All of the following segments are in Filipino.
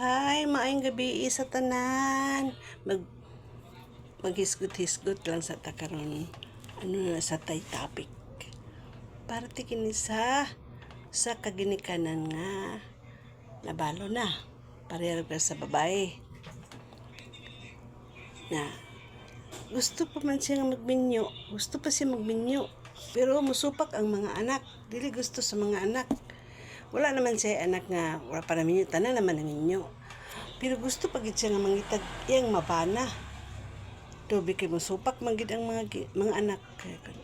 Hi, maayong gabi sa tanan. Maghisgot-hisgot lang sa takaron. Ano na sa tay topic. Para tikin sa kaginikanan nga nabalo na. Pareho ka sa babae. Na gusto pa man siya magminyo. Gusto pa siya magminyo. Pero musupak ang mga anak. Dili gusto sa mga anak. Wala naman siya anak nga wala pa namin yun, tanan naman namin yun. Pero gusto pagit siya nga mangitag iyang mabana. Dobi kay musupak manggid ang mga anak.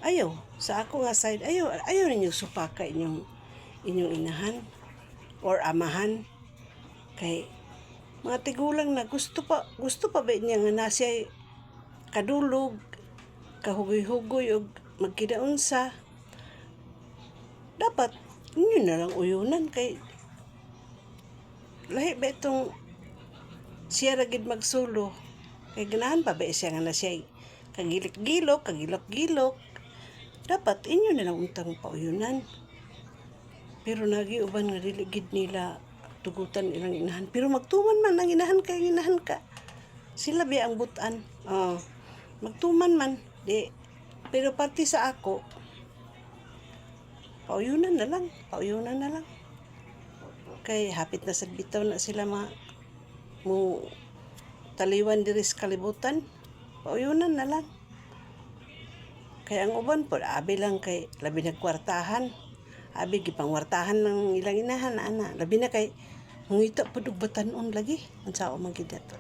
Ayaw sa ako nga side, ayaw ninyo supaka inyong inahan or amahan. Kay mga tigulang na gusto pa ba niya nga nasay kadulog, kahugoy-hugoy og magkidaunsa. Dapat inyo na lang uyunan kay lahi ba itong siya ragid magsulo kay ganahan pa ba siya nga na siya kagilok-gilok dapat inyo na lang untang pauyunan. Pero nagiuban nga dili gid nila tugutan ilang inahan, pero magtuman man ang inahan ka sila ba ang butan, magtuman man di, pero parte sa ako pauyunan na lang kay hapit na sa bitaw na sila mo taliwan diri sa kalibutan. Pauyunan na lang kay ang uban po abi lang kay labi nagkwartahan, abi gipangwartahan ng ilang inahan ana, labi na kay mangita pud og batan-on lagi unsao man gid ato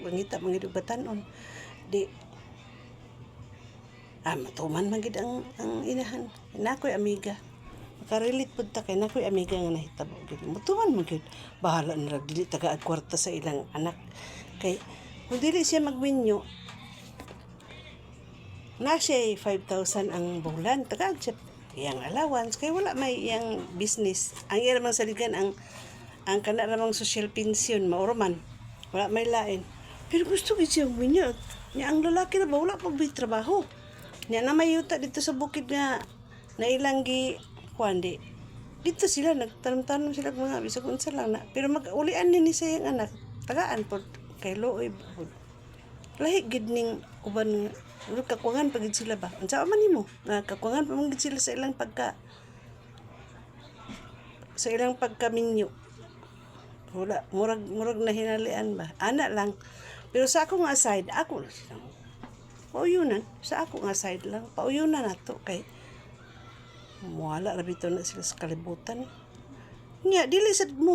mangita mangid og batan-on di matuman man gid ang inahan. Nakoy amiga makarelate pud ta kay nakoy amiga nga nahitabo gid mutuman man gid bahala na lang dili taga kwarta sa ilang anak. Kay kung dili siya magminyo na siya 5,000 ang bulan taga siya iyang allowance kay wala may iyang business. Ang iya namang saligan ang kana namang social pension mauraman wala may lain, pero gusto gid siya magminyo nya ang lalaki na ba wala pa may trabaho nya na may yuta dito sa bukid nga na ilang gi kuandi dito sila nagtanong sila mga bisag unsa lang na, pero mag-ulian ni sa iyang anak tagaan pod kay looy pod lahi gid ning uban kakuangan pagid sila ba unsa man nimo nga kakuangan pa man gid sila sa ilang pagkaminyo. Wala murag na hinalian ba ana lang, pero sa ako nga side ako lang pauyunan sa ako nga side lang pauyunan nato kay wala ra bitaw na sila sa kalibutan nya dili sad mo